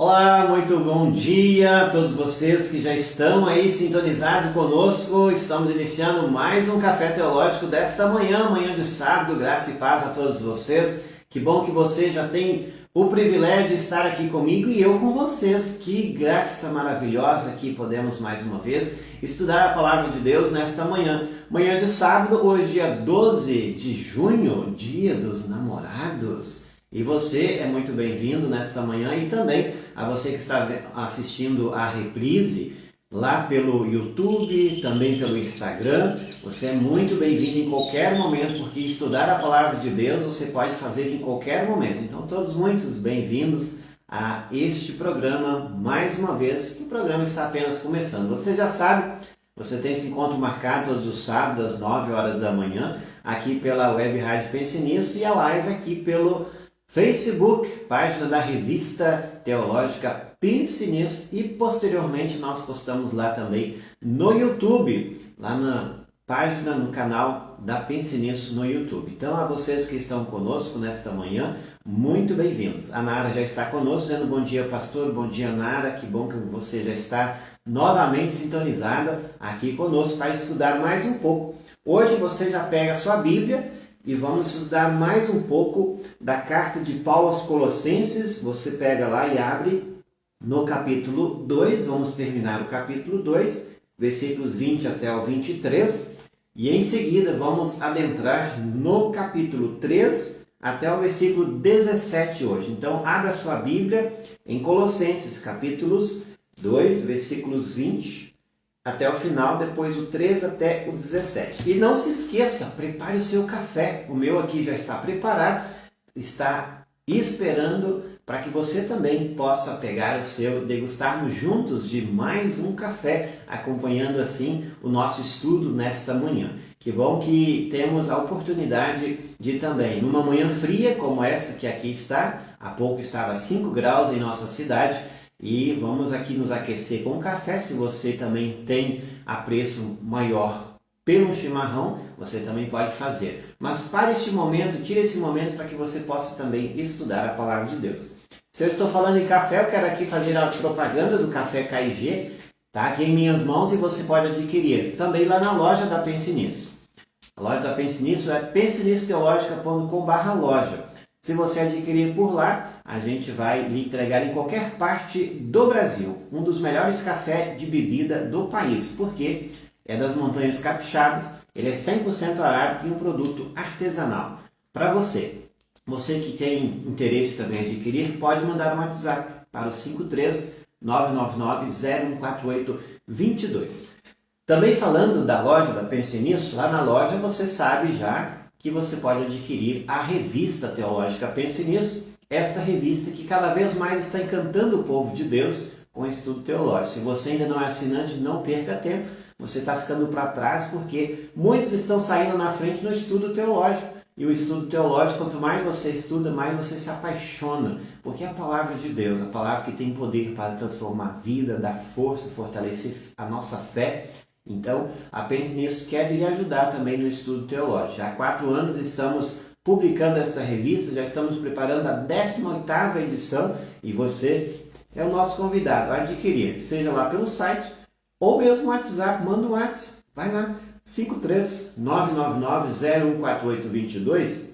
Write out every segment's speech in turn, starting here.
Olá, muito bom dia a todos vocês que já estão aí sintonizados conosco. Estamos iniciando mais um Café Teológico desta manhã, manhã de sábado. Graça e paz a todos vocês. Que bom que você já tem o privilégio de estar aqui comigo e eu com vocês. Que graça maravilhosa que podemos mais uma vez estudar a Palavra de Deus nesta manhã. Manhã de sábado, hoje dia 12 de junho, dia dos namorados. E você é muito bem-vindo nesta manhã e também a você que está assistindo a reprise lá pelo YouTube, também pelo Instagram. Você é muito bem-vindo em qualquer momento, porque estudar a Palavra de Deus você pode fazer em qualquer momento. Então, todos muito bem-vindos a este programa, mais uma vez, que o programa está apenas começando. Você já sabe, você tem esse encontro marcado todos os sábados às 9 horas da manhã, aqui pela Web Rádio Pense Nisso e a live aqui pelo Facebook, página da Revista Teológica Pense Nisso, e posteriormente nós postamos lá também no YouTube, lá na página, no canal da Pense Nisso no YouTube. Então a vocês que estão conosco nesta manhã, muito bem-vindos. A Nara já está conosco, dizendo bom dia pastor, bom dia Nara, que bom que você já está novamente sintonizada aqui conosco para estudar mais um pouco. Hoje você já pega a sua Bíblia e vamos estudar mais um pouco da carta de Paulo aos Colossenses. Você pega lá e abre no capítulo 2, vamos terminar o capítulo 2, versículos 20 até o 23, e em seguida vamos adentrar no capítulo 3 até o versículo 17 hoje. Então, abra sua Bíblia em Colossenses, capítulos 2, versículos 20 até o final, depois o 3 até o 17. E não se esqueça, prepare o seu café. O meu aqui já está preparado, está esperando para que você também possa pegar o seu, degustarmos juntos de mais um café, acompanhando assim o nosso estudo nesta manhã. Que bom que temos a oportunidade de também, numa manhã fria como essa que aqui está, há pouco estava 5 graus em nossa cidade, e vamos aqui nos aquecer com café. Se você também tem apreço maior pelo chimarrão, você também pode fazer. Mas para este momento, tire esse momento para que você possa também estudar a Palavra de Deus. Se eu estou falando em café, eu quero aqui fazer a propaganda do Café KG, tá aqui em minhas mãos, e você pode adquirir também lá na loja da Pense Nisso. A loja da Pense Nisso é pensenissoteologica.com/loja. Se você adquirir por lá, a gente vai lhe entregar em qualquer parte do Brasil um dos melhores cafés de bebida do país, porque é das montanhas capixabas, ele é 100% arábico e um produto artesanal. Para você, você que tem interesse também em adquirir, pode mandar um WhatsApp para o 53999-014822. Também falando da loja da Pense Nisso, lá na loja você sabe já que você pode adquirir a revista teológica Pense Nisso, esta revista que cada vez mais está encantando o povo de Deus com o estudo teológico. Se você ainda não é assinante, não perca tempo, você está ficando para trás, porque muitos estão saindo na frente no estudo teológico. E o estudo teológico, quanto mais você estuda, mais você se apaixona, porque é a palavra de Deus, a palavra que tem poder para transformar a vida, dar força, fortalecer a nossa fé. Então, a Pense Nisso quer lhe ajudar também no estudo teológico. Já há 4 anos estamos publicando essa revista, já estamos preparando a 18ª edição e você é o nosso convidado a adquirir, seja lá pelo site ou mesmo no WhatsApp. Manda um WhatsApp, vai lá, 53999-014822.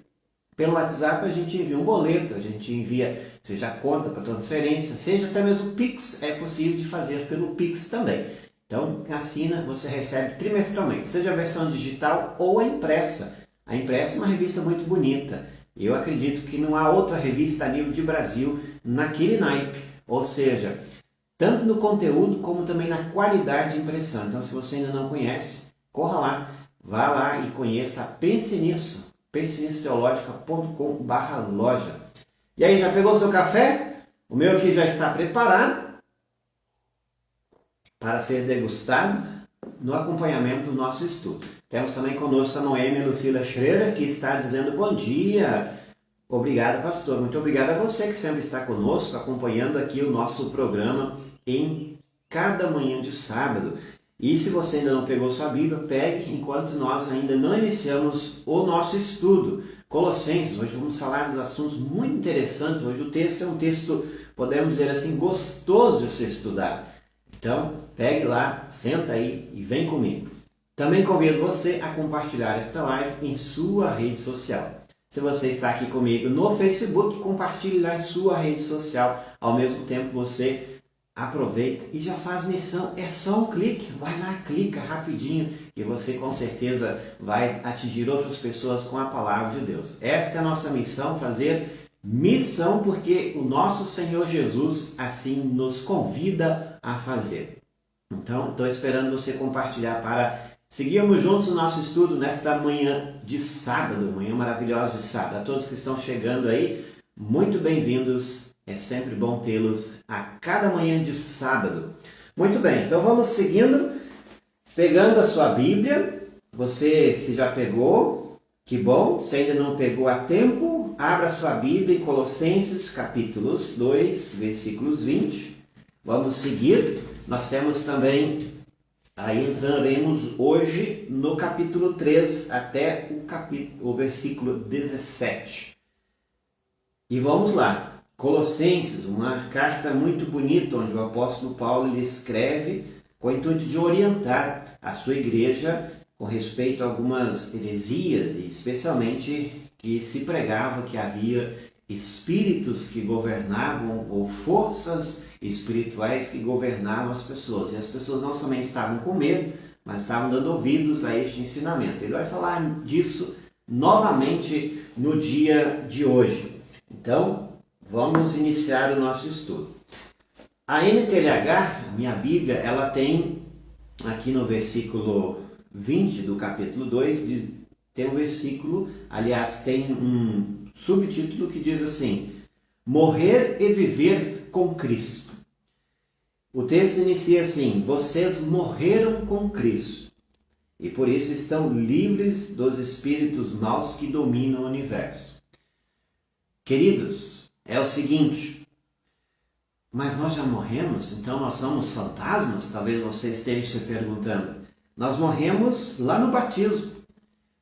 Pelo WhatsApp a gente envia um boleto, a gente envia, seja conta para transferência, seja até mesmo Pix, é possível de fazer pelo Pix também. Então, assina, você recebe trimestralmente, seja a versão digital ou a impressa. A impressa é uma revista muito bonita. Eu acredito que não há outra revista a nível de Brasil naquele naipe. Ou seja, tanto no conteúdo como também na qualidade de impressão. Então, se você ainda não conhece, corra lá, vá lá e conheça a Pense Nisso, pensenissoteologica.com/loja. E aí, já pegou seu café? O meu aqui já está preparado para ser degustado no acompanhamento do nosso estudo. Temos também conosco a Noêmia Lucila Schroeder, que está dizendo bom dia. Obrigado, pastor. Muito obrigado a você que sempre está conosco, acompanhando aqui o nosso programa em cada manhã de sábado. E se você ainda não pegou sua Bíblia, pegue enquanto nós ainda não iniciamos o nosso estudo. Colossenses, hoje vamos falar dos assuntos muito interessantes. Hoje o texto é um texto podemos dizer assim, gostoso de se estudar. Então, pegue lá, senta aí e vem comigo. Também convido você a compartilhar esta live em sua rede social. Se você está aqui comigo no Facebook, compartilhe lá em sua rede social. Ao mesmo tempo, você aproveita e já faz missão. É só um clique. Vai lá, clica rapidinho e você com certeza vai atingir outras pessoas com a palavra de Deus. Esta é a nossa missão, fazer missão porque o nosso Senhor Jesus assim nos convida a fazer. Então, estou esperando você compartilhar para seguirmos juntos o nosso estudo nesta manhã de sábado, manhã maravilhosa de sábado. A todos que estão chegando aí, muito bem-vindos. É sempre bom tê-los a cada manhã de sábado. Muito bem, então vamos seguindo, pegando a sua Bíblia. Você se já pegou, que bom. Se ainda não pegou a tempo, abra sua Bíblia em Colossenses capítulo 2, versículos 20. Vamos seguir. Nós temos também, aí entraremos hoje no capítulo 3 até o versículo 17. E vamos lá. Colossenses, uma carta muito bonita, onde o apóstolo Paulo ele escreve com o intuito de orientar a sua igreja com respeito a algumas heresias, e especialmente que se pregava que havia espíritos que governavam, ou forças espirituais que governavam as pessoas. E as pessoas não somente estavam com medo, mas estavam dando ouvidos a este ensinamento. Ele vai falar disso novamente no dia de hoje. Então, vamos iniciar o nosso estudo. A NTLH, a minha Bíblia, ela tem aqui no versículo 20 do capítulo 2, tem um versículo, aliás, tem um subtítulo que diz assim: Morrer e viver com Cristo. O texto inicia assim: Vocês morreram com Cristo e por isso estão livres dos espíritos maus que dominam o universo. Queridos, é o seguinte, mas nós já morremos, então nós somos fantasmas? Talvez você esteja se perguntando. Nós morremos lá no batismo.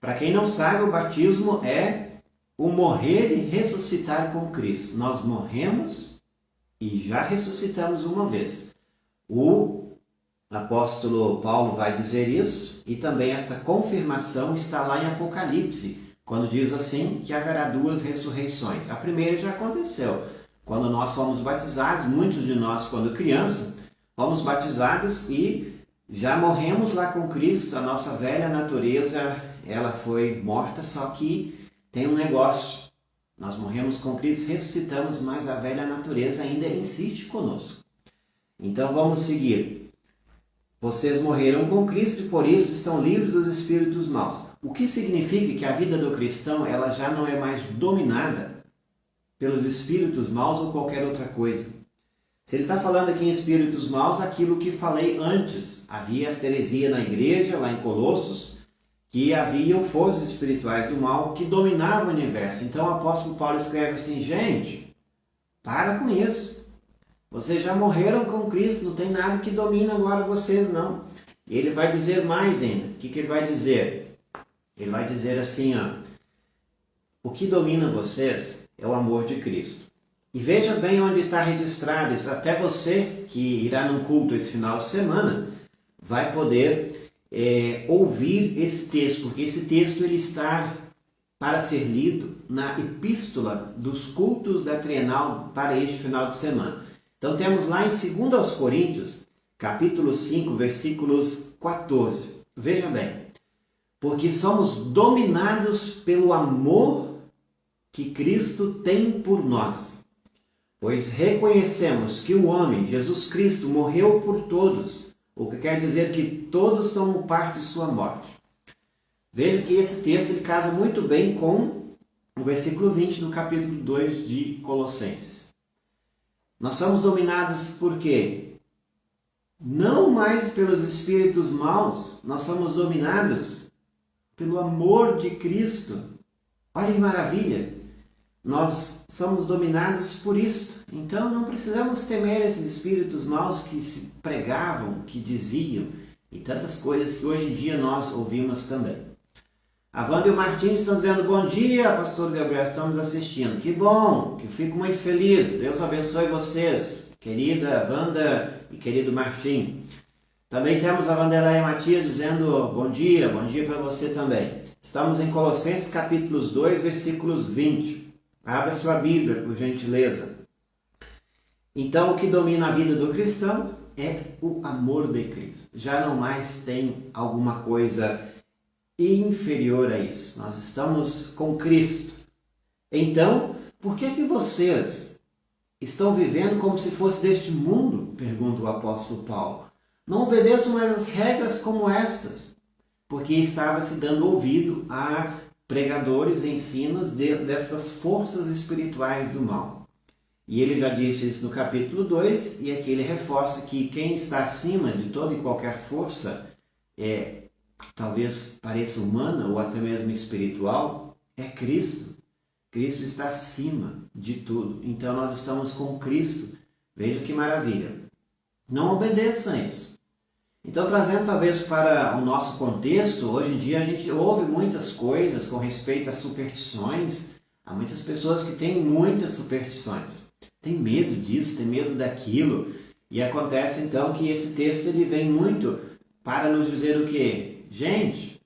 Para quem não sabe, o batismo é o morrer e ressuscitar com Cristo. Nós morremos e já ressuscitamos uma vez. O apóstolo Paulo vai dizer isso, e também essa confirmação está lá em Apocalipse, quando diz assim que haverá duas ressurreições. A primeira já aconteceu, quando nós fomos batizados, muitos de nós quando criança, fomos batizados e já morremos lá com Cristo. A nossa velha natureza, ela foi morta, só que tem um negócio. Nós morremos com Cristo, ressuscitamos, mas a velha natureza ainda insiste conosco. Então vamos seguir. Vocês morreram com Cristo e por isso estão livres dos espíritos maus. O que significa que a vida do cristão ela já não é mais dominada pelos espíritos maus ou qualquer outra coisa. Se ele está falando aqui em espíritos maus, aquilo que falei antes. Havia esta heresia na igreja, lá em Colossos, que haviam forças espirituais do mal que dominavam o universo. Então o apóstolo Paulo escreve assim: gente, para com isso. Vocês já morreram com Cristo, não tem nada que domina agora vocês, não. E ele vai dizer mais ainda. O que ele vai dizer? Ele vai dizer assim, ó, o que domina vocês é o amor de Cristo. E veja bem onde está registrado isso. Até você que irá num culto esse final de semana vai poder ouvir esse texto, porque esse texto ele está para ser lido na epístola dos cultos da Trienal para este final de semana. Então temos lá em 2 aos Coríntios, capítulo 5, versículos 14. Veja bem, porque somos dominados pelo amor que Cristo tem por nós, pois reconhecemos que o homem, Jesus Cristo, morreu por todos, o que quer dizer que todos tomam parte de sua morte. Veja que esse texto ele casa muito bem com o versículo 20 do capítulo 2 de Colossenses. Nós somos dominados por quê? Não mais pelos espíritos maus, nós somos dominados pelo amor de Cristo. Olha que maravilha! Nós somos dominados por isto. Então não precisamos temer esses espíritos maus que se pregavam, que diziam, e tantas coisas que hoje em dia nós ouvimos também. A Wanda e o Martins estão dizendo bom dia, pastor Gabriel, estamos assistindo. Que bom, que eu fico muito feliz. Deus abençoe vocês, querida Wanda e querido Martim. Também temos a Wanderleia Matias dizendo bom dia para você também. Estamos em Colossenses capítulos 2, versículos 20. Abra sua Bíblia, por gentileza. Então, o que domina a vida do cristão é o amor de Cristo. Já não mais tem alguma coisa inferior a isso. Nós estamos com Cristo. Então, por que vocês estão vivendo como se fosse deste mundo? Pergunta o apóstolo Paulo. Não obedeçam mais as regras como estas, porque estava se dando ouvido a pregadores e ensinos dessas forças espirituais do mal. E ele já disse isso no capítulo 2, e aqui ele reforça que quem está acima de toda e qualquer força talvez pareça humana ou até mesmo espiritual, é Cristo. Cristo está acima de tudo. Então nós estamos com Cristo. Veja que maravilha. Não obedeçam a isso. Então, trazendo talvez para o nosso contexto, hoje em dia a gente ouve muitas coisas com respeito a superstições. Há muitas pessoas que têm muitas superstições. Tem medo disso, tem medo daquilo. E acontece então que esse texto ele vem muito para nos dizer o quê? Gente,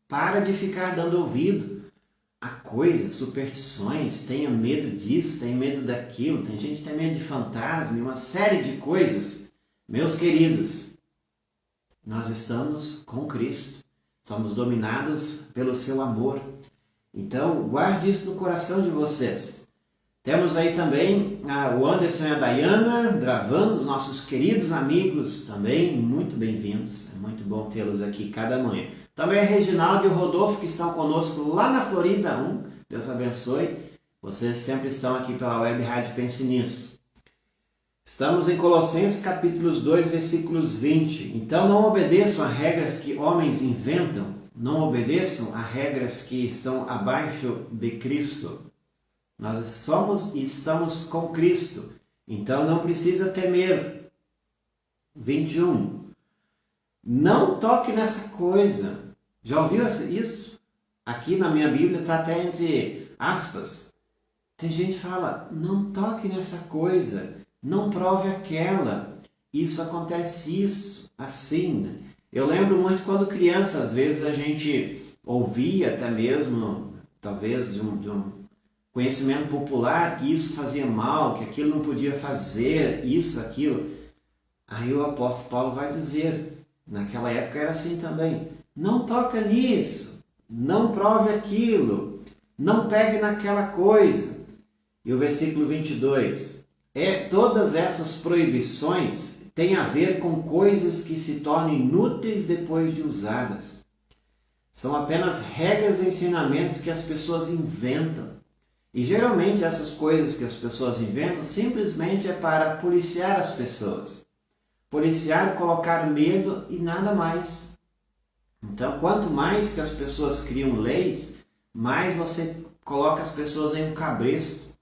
para de ficar dando ouvido a coisas, superstições, tenha medo disso, tenha medo daquilo, tem gente que tem medo de fantasma e uma série de coisas. Meus queridos, nós estamos com Cristo, somos dominados pelo seu amor. Então, guarde isso no coração de vocês. Temos aí também o Anderson e a Dayana gravando, os nossos queridos amigos também, muito bem-vindos. É muito bom tê-los aqui cada manhã. Também a Reginaldo e o Rodolfo que estão conosco lá na Florida 1. Deus abençoe. Vocês sempre estão aqui pela Web Rádio Pense Nisso. Estamos em Colossenses capítulos 2, versículos 20. Então não obedeçam a regras que homens inventam. Não obedeçam a regras que estão abaixo de Cristo. Nós somos e estamos com Cristo, então não precisa temer. 21. Não toque nessa coisa. Já ouviu isso? Aqui na minha Bíblia está até entre aspas. Tem gente que fala, não toque nessa coisa, não prove aquela. Isso acontece assim, né? Eu lembro muito quando criança, às vezes a gente ouvia até mesmo, talvez de um conhecimento popular, que isso fazia mal, que aquilo não podia fazer, isso, aquilo. Aí o apóstolo Paulo vai dizer, naquela época era assim também, não toca nisso, não prove aquilo, não pegue naquela coisa. E o versículo 22, todas essas proibições têm a ver com coisas que se tornam inúteis depois de usadas. São apenas regras e ensinamentos que as pessoas inventam. E geralmente essas coisas que as pessoas inventam simplesmente é para policiar as pessoas. Policiar, colocar medo e nada mais. Então, quanto mais que as pessoas criam leis, mais você coloca as pessoas em um cabresto.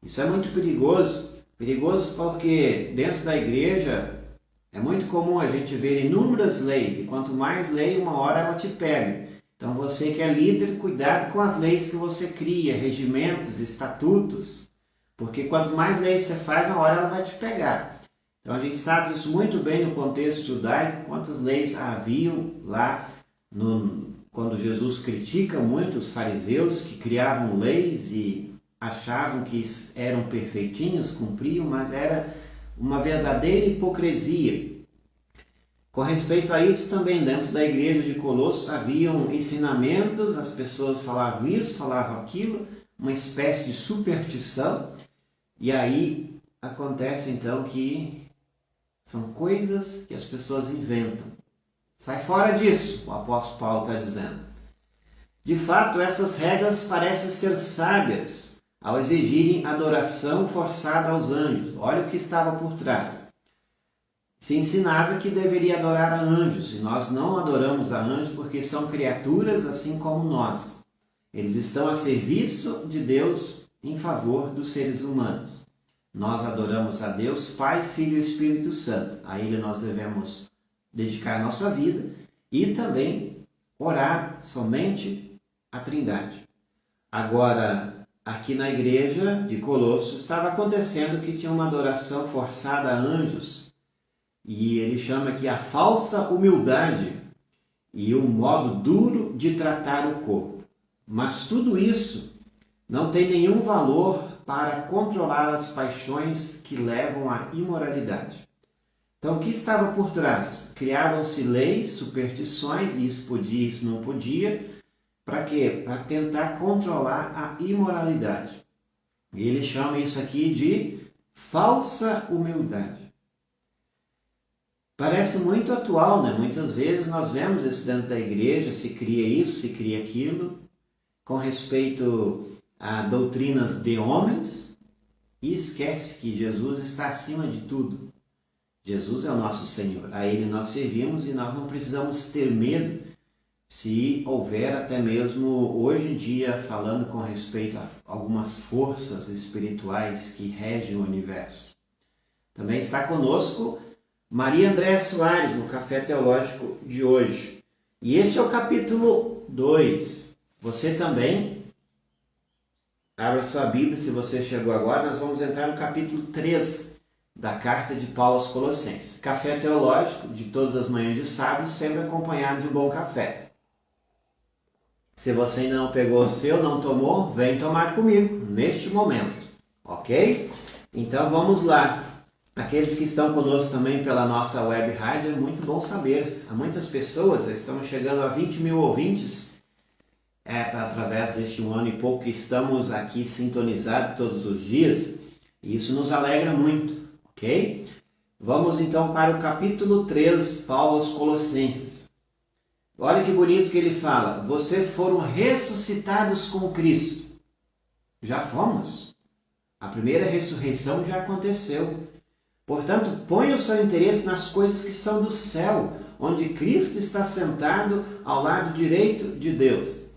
Isso é muito perigoso. Perigoso porque dentro da igreja é muito comum a gente ver inúmeras leis. E quanto mais lei, uma hora ela te pega. Então você que é líder, cuidado com as leis que você cria, regimentos, estatutos, porque quanto mais leis você faz, uma hora ela vai te pegar. Então a gente sabe disso muito bem no contexto judaico, quantas leis haviam lá, quando Jesus critica muito os fariseus que criavam leis e achavam que eram perfeitinhos, cumpriam, mas era uma verdadeira hipocrisia. Com respeito a isso, também dentro da igreja de Colossos haviam ensinamentos, as pessoas falavam isso, falavam aquilo, uma espécie de superstição, e aí acontece então que são coisas que as pessoas inventam. Sai fora disso, o apóstolo Paulo está dizendo. De fato, essas regras parecem ser sábias ao exigirem adoração forçada aos anjos. Olha o que estava por trás. Se ensinava que deveria adorar a anjos, e nós não adoramos a anjos porque são criaturas assim como nós. Eles estão a serviço de Deus em favor dos seres humanos. Nós adoramos a Deus, Pai, Filho e Espírito Santo. A Ele nós devemos dedicar a nossa vida e também orar somente a Trindade. Agora, aqui na igreja de Colossos estava acontecendo que tinha uma adoração forçada a anjos, e ele chama aqui a falsa humildade e um modo duro de tratar o corpo. Mas tudo isso não tem nenhum valor para controlar as paixões que levam à imoralidade. Então, o que estava por trás? Criavam-se leis, superstições, isso podia, isso não podia. Para quê? Para tentar controlar a imoralidade. E ele chama isso aqui de falsa humildade. Parece muito atual, né? Muitas vezes nós vemos isso dentro da igreja, se cria isso, se cria aquilo, com respeito a doutrinas de homens, e esquece que Jesus está acima de tudo. Jesus é o nosso Senhor, a Ele nós servimos e nós não precisamos ter medo se houver até mesmo hoje em dia, falando com respeito a algumas forças espirituais que regem o universo. Também está conosco Maria Andréa Soares, no Café Teológico de hoje. E este é o capítulo 2. Você também, abra sua Bíblia, se você chegou agora, nós vamos entrar no capítulo 3 da carta de Paulo aos Colossenses. Café Teológico, de todas as manhãs de sábado, sempre acompanhado de um bom café. Se você ainda não pegou o seu, não tomou, vem tomar comigo, neste momento, ok? Então vamos lá. Aqueles que estão conosco também pela nossa web rádio, é muito bom saber. Há muitas pessoas, estamos chegando a 20 mil ouvintes, através deste um ano e pouco que estamos aqui sintonizados todos os dias, e isso nos alegra muito, ok? Vamos então para o capítulo 3, Paulo aos Colossenses. Olha que bonito que ele fala, vocês foram ressuscitados com Cristo. Já fomos. A primeira ressurreição já aconteceu. Portanto, ponha o seu interesse nas coisas que são do céu, onde Cristo está sentado ao lado direito de Deus.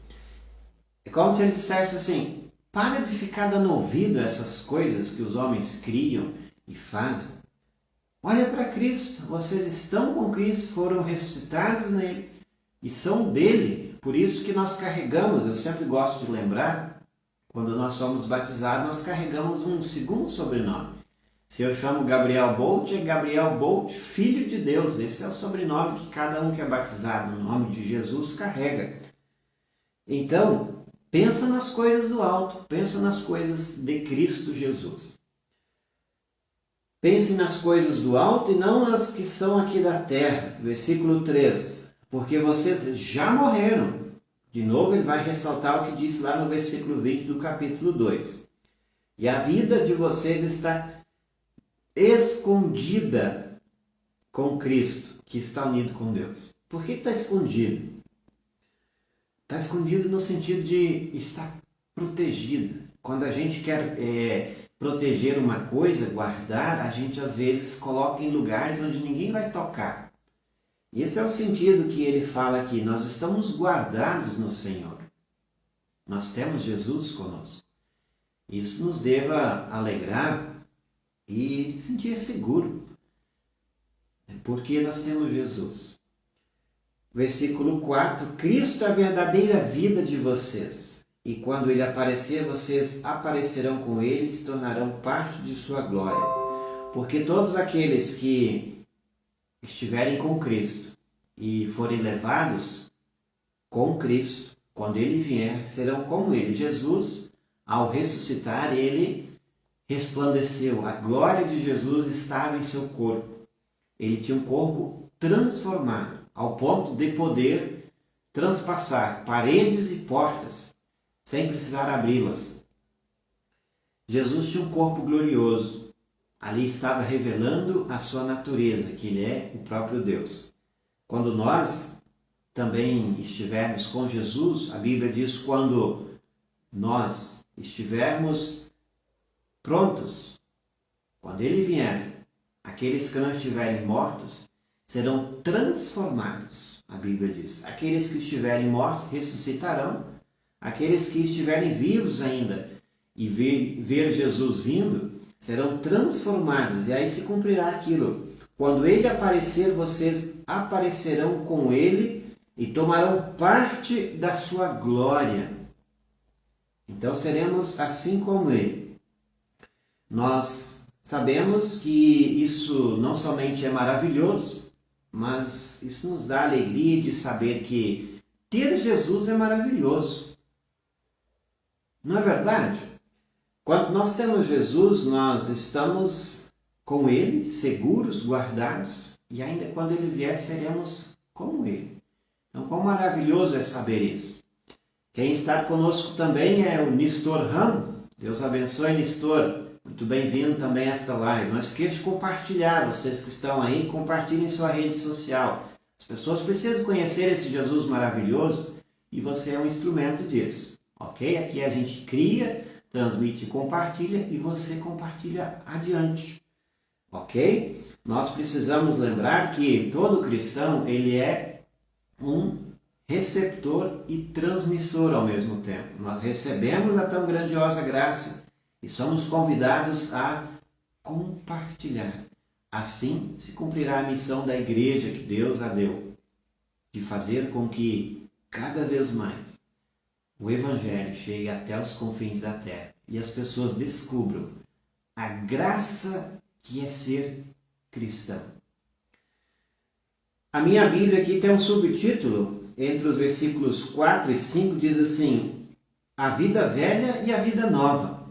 É como se ele dissesse assim, para de ficar dando ouvido a essas coisas que os homens criam e fazem. Olha para Cristo, vocês estão com Cristo, foram ressuscitados nele e são dele. Por isso que nós carregamos, eu sempre gosto de lembrar, quando nós somos batizados, nós carregamos um segundo sobrenome. Se eu chamo Gabriel Bolt, é Gabriel Bolt, filho de Deus. Esse é o sobrenome que cada um que é batizado no nome de Jesus carrega. Então, pensa nas coisas do alto, pensa nas coisas de Cristo Jesus. Pense nas coisas do alto e não as que são aqui da terra. Versículo 3. Porque vocês já morreram. De novo, ele vai ressaltar o que diz lá no versículo 20 do capítulo 2. E a vida de vocês está escondida com Cristo, que está unido com Deus. Por que está escondido? Está escondido no sentido de estar protegido. Quando a gente quer proteger uma coisa, guardar, a gente às vezes coloca em lugares onde ninguém vai tocar. E esse é o sentido que ele fala aqui. Nós estamos guardados no Senhor. Nós temos Jesus conosco. Isso nos deva alegrar e sentir seguro, porque nós temos Jesus. Versículo 4, Cristo é a verdadeira vida de vocês, e quando Ele aparecer, vocês aparecerão com Ele e se tornarão parte de sua glória. Porque todos aqueles que estiverem com Cristo e forem levados com Cristo, quando Ele vier, serão como Ele. Jesus, ao ressuscitar, Ele resplandeceu, a glória de Jesus estava em seu corpo. Ele tinha um corpo transformado, ao ponto de poder transpassar paredes e portas, sem precisar abri-las. Jesus tinha um corpo glorioso. Ali estava revelando a sua natureza, que Ele é o próprio Deus. Quando nós também estivermos com Jesus, a Bíblia diz, quando nós estivermos prontos, quando Ele vier, aqueles que não estiverem mortos serão transformados, a Bíblia diz. Aqueles que estiverem mortos ressuscitarão, aqueles que estiverem vivos ainda e ver Jesus vindo, serão transformados, e aí se cumprirá aquilo. Quando Ele aparecer, vocês aparecerão com Ele e tomarão parte da sua glória. Então seremos assim como Ele. Nós sabemos que isso não somente é maravilhoso, mas isso nos dá alegria de saber que ter Jesus é maravilhoso. Não é verdade? Quando nós temos Jesus, nós estamos com Ele, seguros, guardados, e ainda quando Ele vier, seremos como Ele. Então, quão maravilhoso é saber isso. Quem está conosco também é o Nistor Ram. Deus abençoe, Nistor. Muito bem-vindo também a esta live. Não esqueça de compartilhar, vocês que estão aí, compartilhem em sua rede social. As pessoas precisam conhecer esse Jesus maravilhoso e você é um instrumento disso, ok? Aqui a gente cria, transmite e compartilha e você compartilha adiante, ok? Nós precisamos lembrar que todo cristão, ele é um receptor e transmissor ao mesmo tempo. Nós recebemos a tão grandiosa graça e somos convidados a compartilhar. Assim se cumprirá a missão da igreja que Deus a deu, de fazer com que cada vez mais o Evangelho chegue até os confins da terra e as pessoas descubram a graça que é ser cristão. A minha Bíblia aqui tem um subtítulo, entre os versículos 4 e 5, diz assim: a vida velha e a vida nova.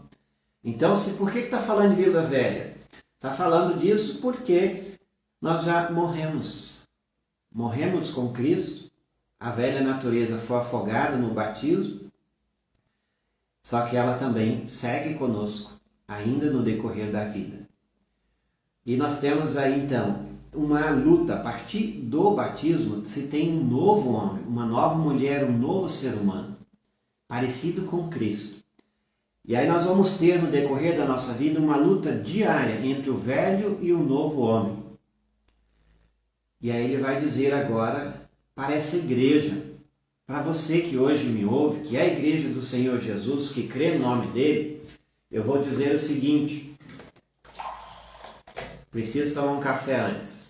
Então, por que está falando de vida velha? Está falando disso porque nós já morremos. Morremos com Cristo, a velha natureza foi afogada no batismo, só que ela também segue conosco, ainda no decorrer da vida. E nós temos aí então uma luta. A partir do batismo se tem um novo homem, uma nova mulher, um novo ser humano, parecido com Cristo. E aí nós vamos ter no decorrer da nossa vida uma luta diária entre o velho e o novo homem. E aí ele vai dizer agora para essa igreja, para você que hoje me ouve, que é a igreja do Senhor Jesus, que crê no nome dele, eu vou dizer o seguinte: preciso tomar um café antes.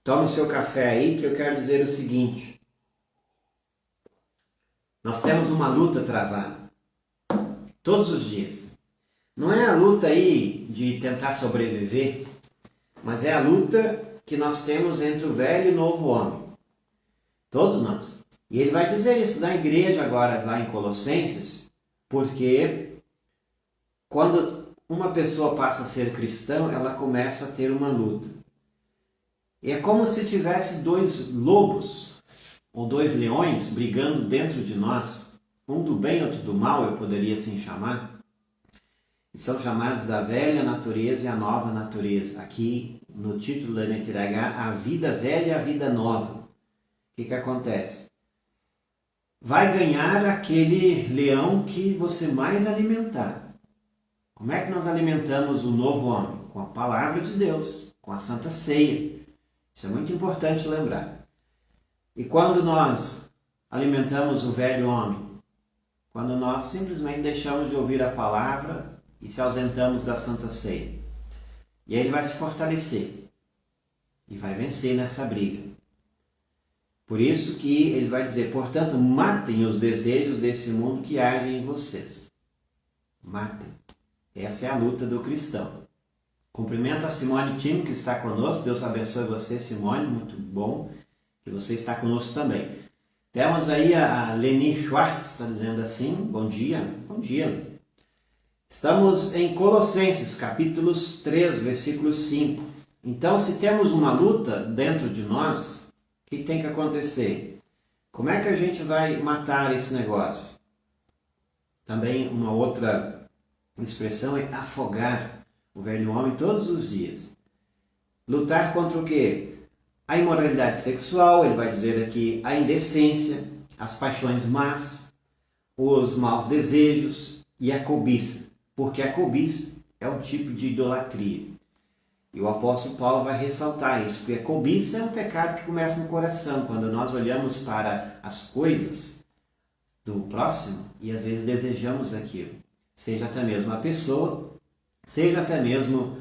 Toma o seu café aí, que eu quero dizer o seguinte: nós temos uma luta travada todos os dias. Não é a luta aí de tentar sobreviver, mas é a luta que nós temos entre o velho e o novo homem. Todos nós. E ele vai dizer isso na igreja agora, lá em Colossenses, porque quando uma pessoa passa a ser cristã, ela começa a ter uma luta. E é como se tivesse dois lobos, ou dois leões, brigando dentro de nós, um do bem, outro do mal, eu poderia assim chamar. E são chamados da velha natureza e a nova natureza. Aqui, no título da NTH, a vida velha e a vida nova. O que acontece? Vai ganhar aquele leão que você mais alimentar. Como é que nós alimentamos o novo homem? Com a palavra de Deus, com a Santa Ceia. Isso é muito importante lembrar. E quando nós alimentamos o velho homem? Quando nós simplesmente deixamos de ouvir a palavra e se ausentamos da Santa Ceia. E aí ele vai se fortalecer e vai vencer nessa briga. Por isso que ele vai dizer: portanto, matem os desejos desse mundo que agem em vocês. Matem. Essa é a luta do cristão. Cumprimento a Simone Tim, que está conosco. Deus abençoe você, Simone. Muito bom que você está conosco também. Temos aí a Leni Schwartz, está dizendo assim: bom dia. Bom dia. Estamos em Colossenses, capítulos 3, versículo 5. Então, se temos uma luta dentro de nós, o que tem que acontecer? Como é que a gente vai matar esse negócio? Também uma outra expressão é afogar o velho homem todos os dias. Lutar contra o quê? A imoralidade sexual, ele vai dizer aqui, a indecência, as paixões más, os maus desejos e a cobiça. Porque a cobiça é um tipo de idolatria. E o apóstolo Paulo vai ressaltar isso, porque a cobiça é um pecado que começa no coração, quando nós olhamos para as coisas do próximo e às vezes desejamos aquilo. Seja até mesmo a pessoa, seja até mesmo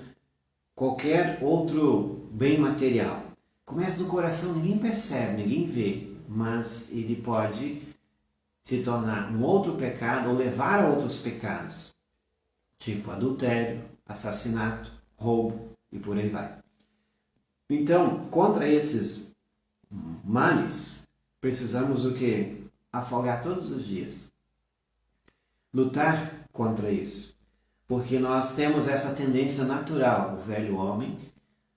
qualquer outro bem material. Começa no coração, ninguém percebe, ninguém vê, mas ele pode se tornar um outro pecado ou levar a outros pecados, tipo adultério, assassinato, roubo e por aí vai. Então, contra esses males, precisamos o quê? Afogar todos os dias. Lutar contra isso. Porque nós temos essa tendência natural, o velho homem,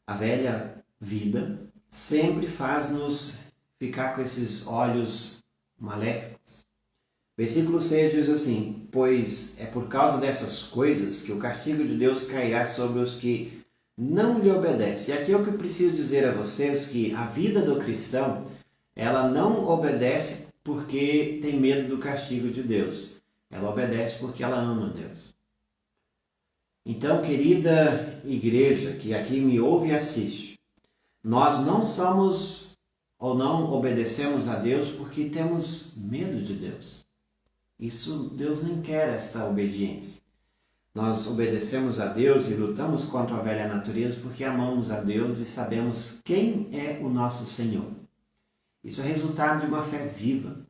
a velha vida, sempre faz-nos ficar com esses olhos maléficos. Versículo 6 diz assim: pois é por causa dessas coisas que o castigo de Deus cairá sobre os que não lhe obedecem. E aqui é o que eu preciso dizer a vocês, que a vida do cristão, ela não obedece porque tem medo do castigo de Deus. Ela obedece porque ela ama Deus. Então, querida igreja que aqui me ouve e assiste, nós não somos ou não obedecemos a Deus porque temos medo de Deus. Isso, Deus nem quer essa obediência. Nós obedecemos a Deus e lutamos contra a velha natureza porque amamos a Deus e sabemos quem é o nosso Senhor. Isso é resultado de uma fé viva.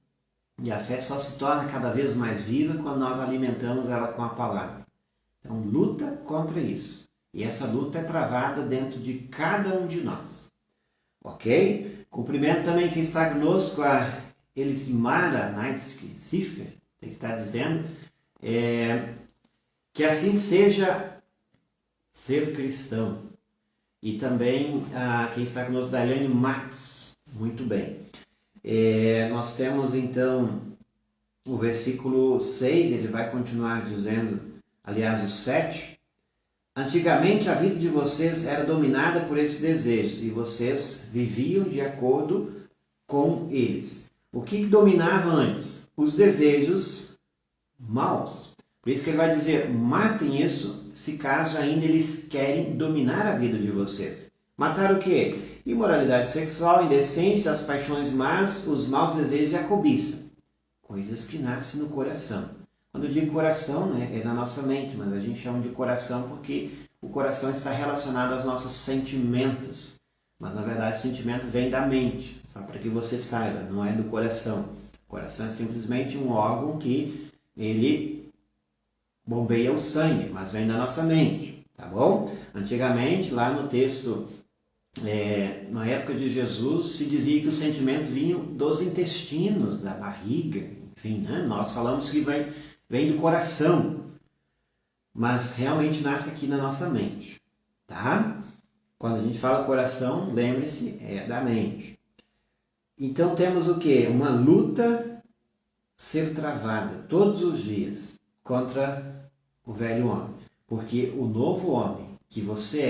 E a fé só se torna cada vez mais viva quando nós alimentamos ela com a palavra. Então, luta contra isso. E essa luta é travada dentro de cada um de nós. Ok? Cumprimento também quem está conosco, a Elisimara Naitsky-Siffer, que está dizendo que assim seja ser cristão. E também quem está conosco, Daiane Max. Muito bem. Nós temos então o versículo 6, ele vai continuar dizendo, aliás o 7, antigamente a vida de vocês era dominada por esses desejos e vocês viviam de acordo com eles. O que dominava antes? Os desejos maus. Por isso que ele vai dizer, matem isso, se caso ainda eles querem dominar a vida de vocês. Matar o quê? Imoralidade sexual, indecência, as paixões más, os maus desejos e a cobiça. Coisas que nascem no coração. Quando eu digo coração, é na nossa mente, mas a gente chama de coração porque o coração está relacionado aos nossos sentimentos. Mas na verdade o sentimento vem da mente, só para que você saiba, não é do coração. O coração é simplesmente um órgão que ele bombeia o sangue, mas vem da nossa mente, tá bom? Antigamente, lá no texto, na época de Jesus, se dizia que os sentimentos vinham dos intestinos, da barriga, enfim, nós falamos que vem do coração, mas realmente nasce aqui na nossa mente, tá? Quando a gente fala coração, lembre-se, é da mente. Então temos o quê? Uma luta ser travada todos os dias contra o velho homem, porque o novo homem que você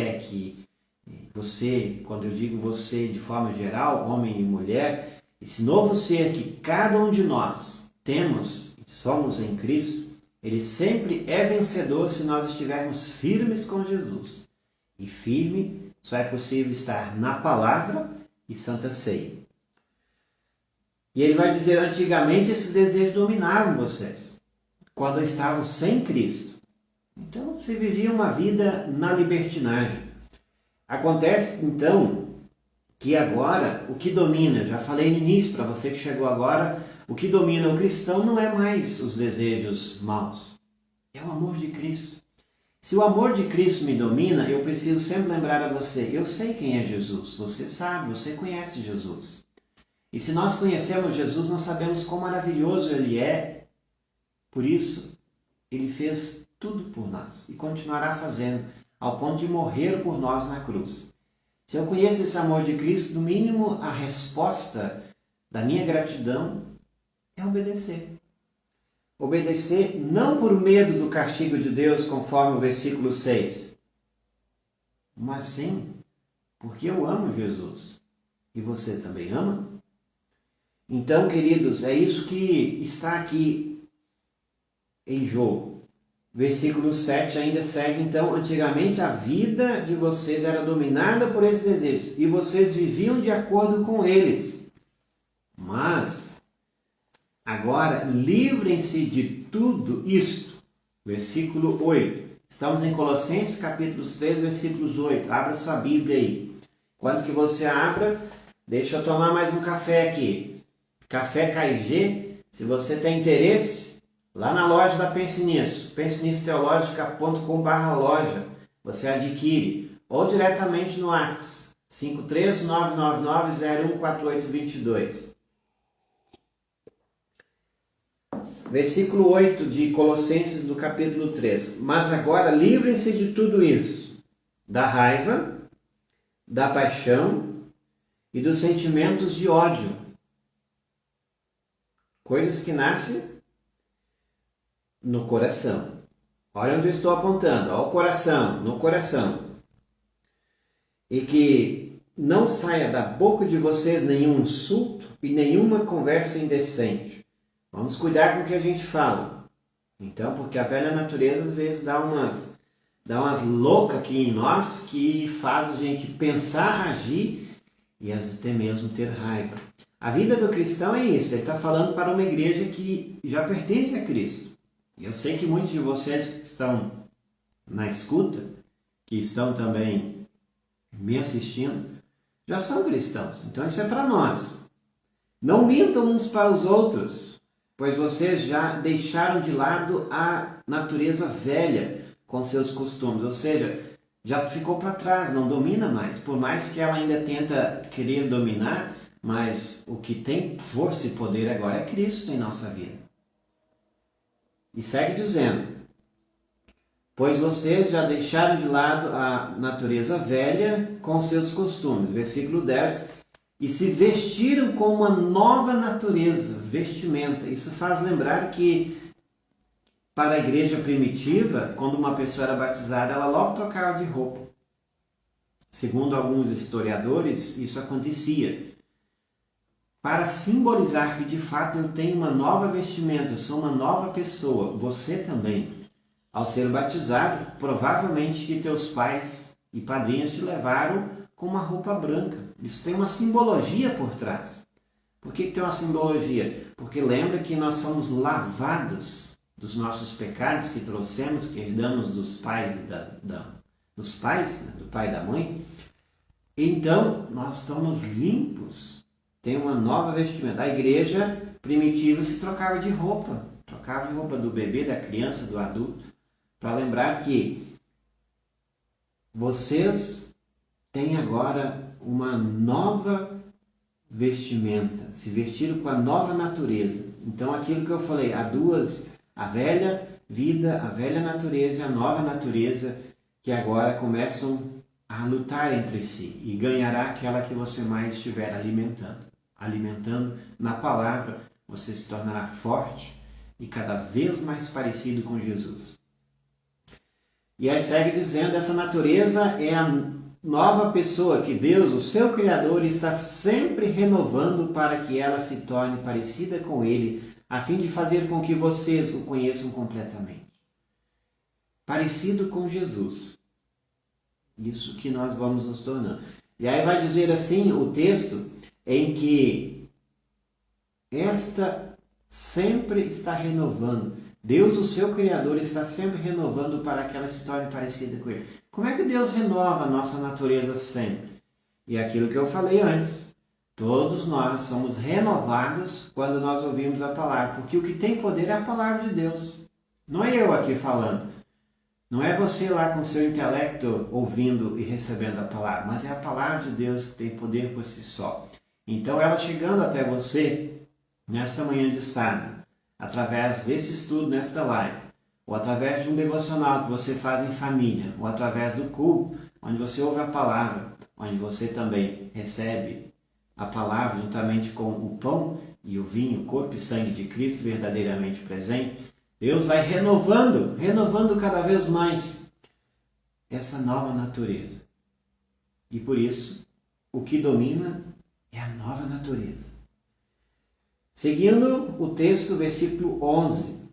você, quando eu digo você de forma geral, homem e mulher, esse novo ser que cada um de nós temos, somos em Cristo, ele sempre é vencedor se nós estivermos firmes com Jesus. E firme só é possível estar na palavra e santa ceia. E ele vai dizer, antigamente esses desejos dominavam vocês, quando estavam sem Cristo. Então você vivia uma vida na libertinagem. Acontece, então, que agora o que domina, já falei no início, para você que chegou agora, o que domina o cristão não é mais os desejos maus, é o amor de Cristo. Se o amor de Cristo me domina, eu preciso sempre lembrar a você, eu sei quem é Jesus, você sabe, você conhece Jesus. E se nós conhecemos Jesus, nós sabemos quão maravilhoso Ele é, por isso, Ele fez tudo por nós e continuará fazendo, ao ponto de morrer por nós na cruz. Se eu conheço esse amor de Cristo, no mínimo a resposta da minha gratidão é obedecer. Obedecer não por medo do castigo de Deus, conforme o versículo 6, mas sim porque eu amo Jesus. E você também ama? Então, queridos, é isso que está aqui em jogo. Versículo 7 ainda segue, então, antigamente a vida de vocês era dominada por esses desejos, e vocês viviam de acordo com eles. Mas, agora, livrem-se de tudo isto. Versículo 8. Estamos em Colossenses, capítulo 3, versículos 8. Abra sua Bíblia aí. Quando que você abra, deixa eu tomar mais um café aqui. Café KG, se você tem interesse, lá na loja da Pense Nisso, pensenissotteologica.com/loja, você adquire, ou diretamente no WhatsApp, 53999014822. Versículo 8 de Colossenses do capítulo 3. Mas agora livrem-se de tudo isso, da raiva, da paixão e dos sentimentos de ódio. Coisas que nascem no coração. Olha onde eu estou apontando, ao coração, no coração. E que não saia da boca de vocês nenhum insulto e nenhuma conversa indecente. Vamos cuidar com o que a gente fala. Então, porque a velha natureza às vezes dá umas loucas aqui em nós que faz a gente pensar, agir e até mesmo ter raiva. A vida do cristão é isso. Ele está falando para uma igreja que já pertence a Cristo. E eu sei que muitos de vocês que estão na escuta, que estão também me assistindo, já são cristãos. Então isso é para nós. Não mintam uns para os outros, pois vocês já deixaram de lado a natureza velha com seus costumes, ou seja, já ficou para trás, não domina mais. Por mais que ela ainda tenta querer dominar, mas o que tem força e poder agora é Cristo em nossa vida. E segue dizendo, pois vocês já deixaram de lado a natureza velha com seus costumes. Versículo 10. E se vestiram com uma nova natureza, vestimenta. Isso faz lembrar que para a igreja primitiva, quando uma pessoa era batizada, ela logo trocava de roupa. Segundo alguns historiadores, isso acontecia. Para simbolizar que de fato eu tenho uma nova vestimenta, eu sou uma nova pessoa, você também. Ao ser batizado, provavelmente que teus pais e padrinhos te levaram com uma roupa branca. Isso tem uma simbologia por trás. Por que tem uma simbologia? Porque lembra que nós fomos lavados dos nossos pecados que trouxemos, que herdamos dos pais, dos pais, do pai e da mãe. Então, nós estamos limpos. Tem uma nova vestimenta. A igreja primitiva se trocava de roupa. Trocava de roupa do bebê, da criança, do adulto. Para lembrar que vocês têm agora uma nova vestimenta. Se vestiram com a nova natureza. Então aquilo que eu falei, há duas, a velha vida, a velha natureza e a nova natureza que agora começam a lutar entre si. E ganhará aquela que você mais estiver alimentando. Alimentando na palavra, você se tornará forte e cada vez mais parecido com Jesus. E aí segue dizendo, essa natureza é a nova pessoa que Deus, o seu Criador, está sempre renovando para que ela se torne parecida com Ele, a fim de fazer com que vocês o conheçam completamente. Parecido com Jesus. Isso que nós vamos nos tornando. E aí vai dizer assim o texto em que esta sempre está renovando. Deus, o seu Criador, está sempre renovando para que ela se torne parecida com Ele. Como é que Deus renova a nossa natureza sempre? E é aquilo que eu falei antes. Todos nós somos renovados quando nós ouvimos a palavra. Porque o que tem poder é a palavra de Deus. Não é eu aqui falando. Não é você lá com seu intelecto ouvindo e recebendo a palavra. Mas é a palavra de Deus que tem poder por si só. Então ela chegando até você nesta manhã de sábado, através desse estudo nesta live, ou através de um devocional que você faz em família, ou através do culto, onde você ouve a palavra, onde você também recebe a palavra juntamente com o pão e o vinho, o corpo e sangue de Cristo verdadeiramente presente, Deus vai renovando cada vez mais essa nova natureza. E por isso, o que domina é a nova natureza. Seguindo o texto, versículo 11.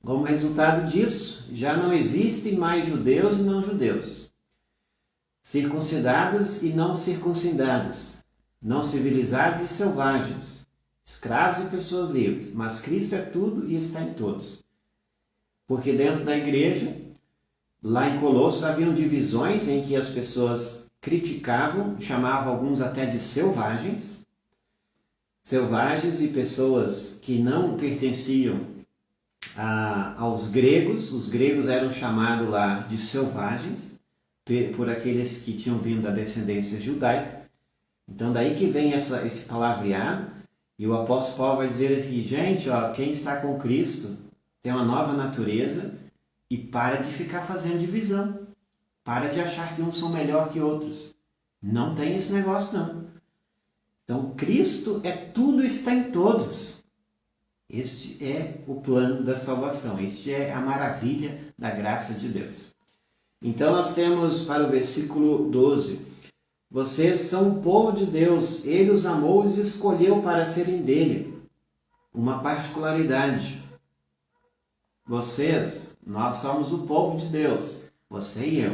Como resultado disso, já não existem mais judeus e não judeus, circuncidados e não circuncidados, não civilizados e selvagens, escravos e pessoas livres, mas Cristo é tudo e está em todos. Porque dentro da igreja, lá em Colossos, haviam divisões em que as pessoas criticavam, chamavam alguns até de selvagens, selvagens e pessoas que não pertenciam aos gregos. Os gregos eram chamados lá de selvagens, por aqueles que tinham vindo da descendência judaica. Então daí que vem esse palavreado, e o apóstolo Paulo vai dizer aqui, gente, quem está com Cristo tem uma nova natureza, e para de ficar fazendo divisão, para de achar que uns são melhor que outros. Não tem esse negócio não. Então Cristo é tudo, está em todos. Este é o plano da salvação, este é a maravilha da graça de Deus. Então nós temos para o versículo 12, vocês são o povo de Deus, Ele os amou e os escolheu para serem dele. Uma particularidade, nós somos o povo de Deus, você e eu.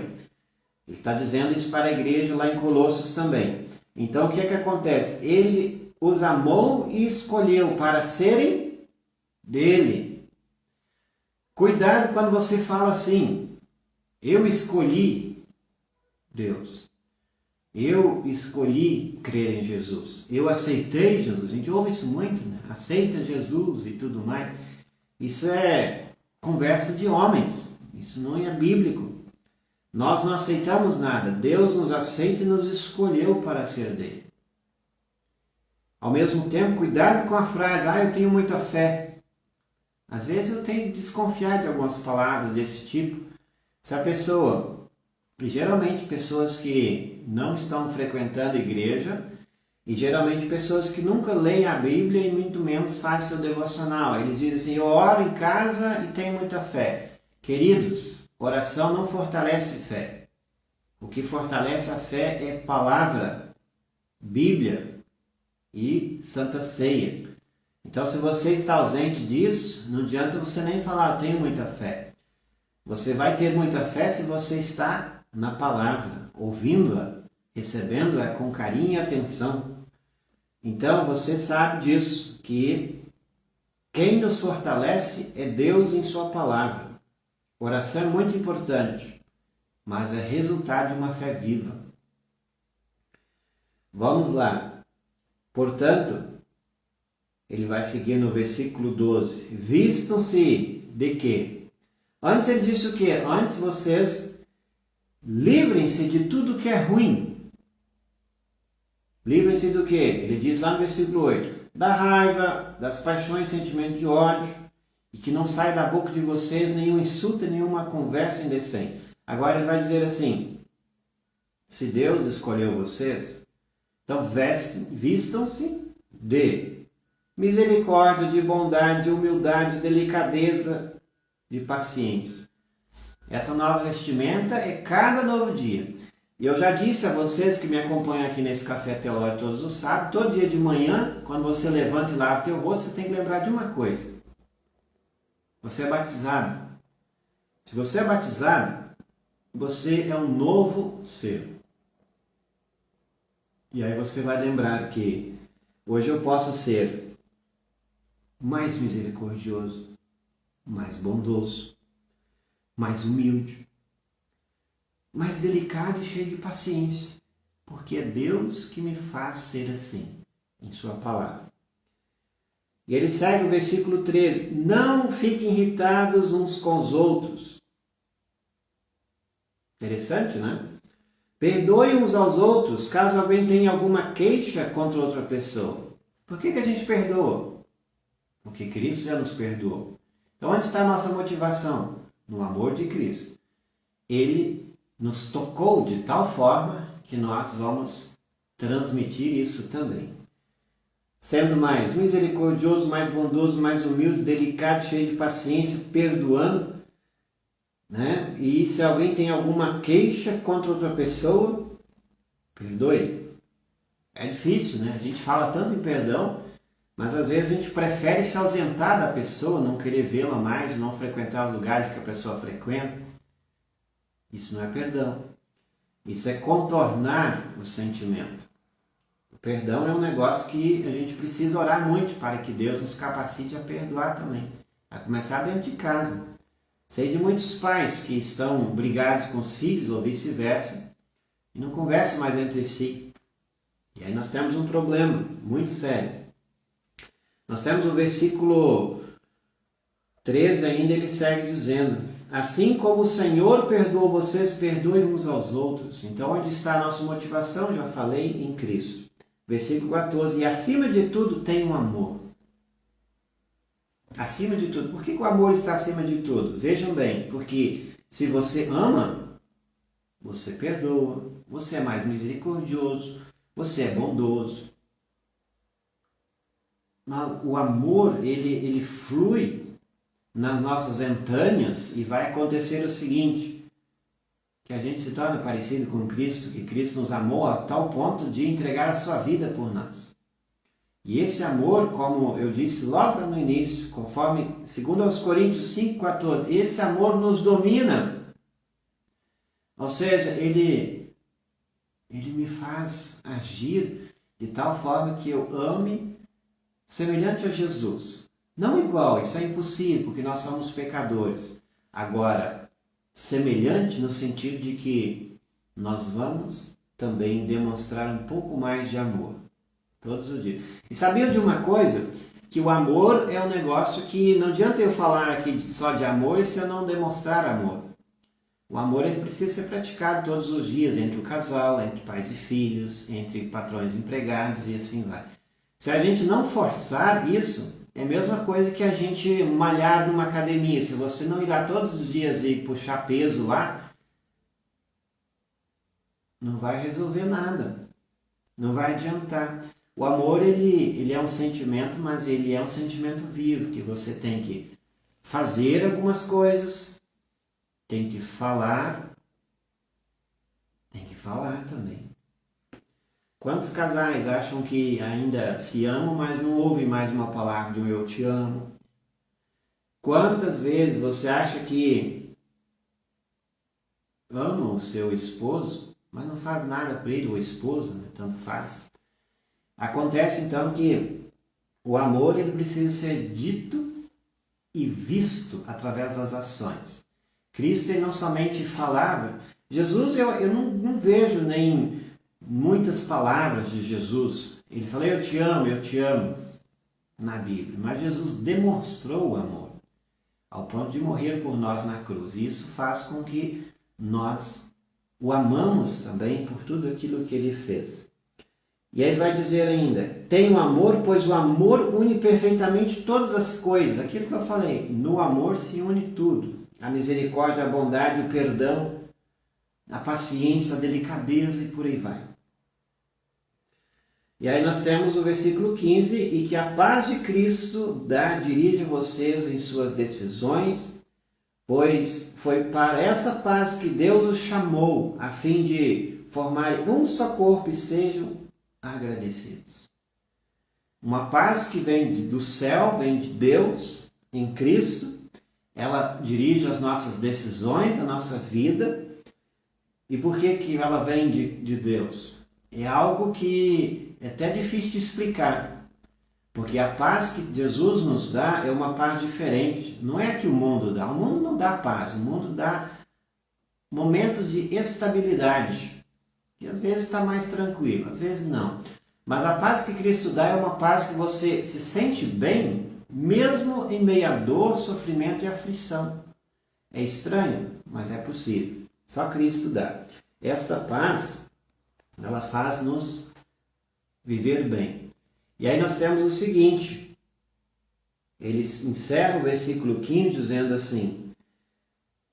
Ele está dizendo isso para a igreja lá em Colossos também. Então o que é que acontece? Ele os amou e escolheu para serem dele. Cuidado quando você fala assim, eu escolhi Deus, eu escolhi crer em Jesus, eu aceitei Jesus. A gente ouve isso muito, né? Aceita Jesus e tudo mais. Isso é conversa de homens, isso não é bíblico. Nós não aceitamos nada, Deus nos aceita e nos escolheu para ser dele. Ao mesmo tempo, cuidado com a frase, eu tenho muita fé. Às vezes eu tenho que desconfiar de algumas palavras desse tipo. Se a pessoa, e geralmente pessoas que não estão frequentando a igreja, e geralmente pessoas que nunca leem a Bíblia e muito menos fazem seu devocional. Eles dizem assim, eu oro em casa e tenho muita fé. Queridos, oração não fortalece fé. O que fortalece a fé é palavra, Bíblia e Santa Ceia. Então, se você está ausente disso, não adianta você nem falar, eu tenho muita fé. Você vai ter muita fé se você está na palavra, ouvindo-a, recebendo-a com carinho e atenção. Então, você sabe disso, que quem nos fortalece é Deus em sua palavra. Oração é muito importante, mas é resultado de uma fé viva. Vamos lá. Portanto, ele vai seguir no versículo 12. Vistam-se de quê? Antes ele disse o quê? Antes vocês livrem-se de tudo que é ruim. Livrem-se do quê? Ele diz lá no versículo 8. Da raiva, das paixões, sentimento de ódio, e que não saia da boca de vocês nenhum insulto, nenhuma conversa indecente. Agora ele vai dizer assim, se Deus escolheu vocês, então vistam-se de misericórdia, de bondade, de humildade, de delicadeza, de paciência. Essa nova vestimenta é cada novo dia. E eu já disse a vocês que me acompanham aqui nesse Café Teológico todos os sábados, todo dia de manhã, quando você levanta e lava teu rosto, você tem que lembrar de uma coisa. Você é batizado. Se você é batizado, você é um novo ser. E aí você vai lembrar que hoje eu posso ser mais misericordioso, mais bondoso, mais humilde, mais delicado e cheio de paciência, porque é Deus que me faz ser assim, em sua palavra. E ele segue o versículo 13. Não fiquem irritados uns com os outros. Interessante, né? Perdoem uns aos outros caso alguém tenha alguma queixa contra outra pessoa. Por que a gente perdoa? Porque Cristo já nos perdoou. Então onde está a nossa motivação? No amor de Cristo. Ele nos tocou de tal forma que nós vamos transmitir isso também. Sendo mais misericordioso, mais bondoso, mais humilde, delicado, cheio de paciência, perdoando, né? E se alguém tem alguma queixa contra outra pessoa, perdoe. É difícil, né? A gente fala tanto em perdão, mas às vezes a gente prefere se ausentar da pessoa, não querer vê-la mais, não frequentar os lugares que a pessoa frequenta. Isso não é perdão. Isso é contornar o sentimento. O perdão é um negócio que a gente precisa orar muito para que Deus nos capacite a perdoar também. A começar dentro de casa. Sei de muitos pais que estão brigados com os filhos ou vice-versa e não conversam mais entre si. E aí nós temos um problema muito sério. Nós temos o versículo 13 ainda, ele segue dizendo: assim como o Senhor perdoou vocês, perdoem uns aos outros. Então, onde está a nossa motivação? Já falei, em Cristo. Versículo 14: e acima de tudo tem um amor. Acima de tudo. Por que o amor está acima de tudo? Vejam bem, porque se você ama, você perdoa, você é mais misericordioso, você é bondoso. O amor, ele flui nas nossas entranhas e vai acontecer o seguinte, que a gente se torna parecido com Cristo, que Cristo nos amou a tal ponto de entregar a sua vida por nós. E esse amor, como eu disse logo no início, conforme 2 Coríntios 5,14, esse amor nos domina. Ou seja, ele me faz agir de tal forma que eu ame semelhante a Jesus. Não igual, isso é impossível, porque nós somos pecadores. Agora, semelhante no sentido de que nós vamos também demonstrar um pouco mais de amor. Todos os dias. E sabiam de uma coisa? Que o amor é um negócio que não adianta eu falar aqui só de amor se eu não demonstrar amor. O amor ele precisa ser praticado todos os dias entre o casal, entre pais e filhos, entre patrões e empregados e assim vai. Se a gente não forçar isso, é a mesma coisa que a gente malhar numa academia. Se você não ir lá todos os dias e puxar peso lá, não vai resolver nada. Não vai adiantar. O amor, ele é um sentimento, mas ele é um sentimento vivo, que você tem que fazer algumas coisas, tem que falar também. Quantos casais acham que ainda se amam, mas não ouvem mais uma palavra de um eu te amo? Quantas vezes você acha que ama o seu esposo, mas não faz nada para ele, ou esposa, né? Tanto faz. Acontece então que o amor ele precisa ser dito e visto através das ações. Cristo ele não somente falava. Jesus, eu não vejo nem muitas palavras de Jesus. Ele falou eu te amo na Bíblia. Mas Jesus demonstrou o amor ao ponto de morrer por nós na cruz. E isso faz com que nós o amamos também por tudo aquilo que ele fez. E aí vai dizer ainda, tenho amor, pois o amor une perfeitamente todas as coisas. Aquilo que eu falei, no amor se une tudo. A misericórdia, a bondade, o perdão, a paciência, a delicadeza e por aí vai. E aí nós temos o versículo 15, e que a paz de Cristo dirige vocês em suas decisões, pois foi para essa paz que Deus os chamou, a fim de formarem um só corpo e sejam agradecidos. Uma paz que vem do céu, vem de Deus, em Cristo, ela dirige as nossas decisões, a nossa vida. E por que ela vem de Deus? É algo que é até difícil de explicar, porque a paz que Jesus nos dá é uma paz diferente. Não é a que o mundo dá. O mundo não dá paz, o mundo dá momentos de estabilidade. E às vezes está mais tranquilo, às vezes não. Mas a paz que Cristo dá é uma paz que você se sente bem, mesmo em meio a dor, sofrimento e aflição. É estranho, mas é possível. Só Cristo dá. Esta paz, ela faz-nos viver bem. E aí nós temos o seguinte, ele encerra o versículo 15 dizendo assim,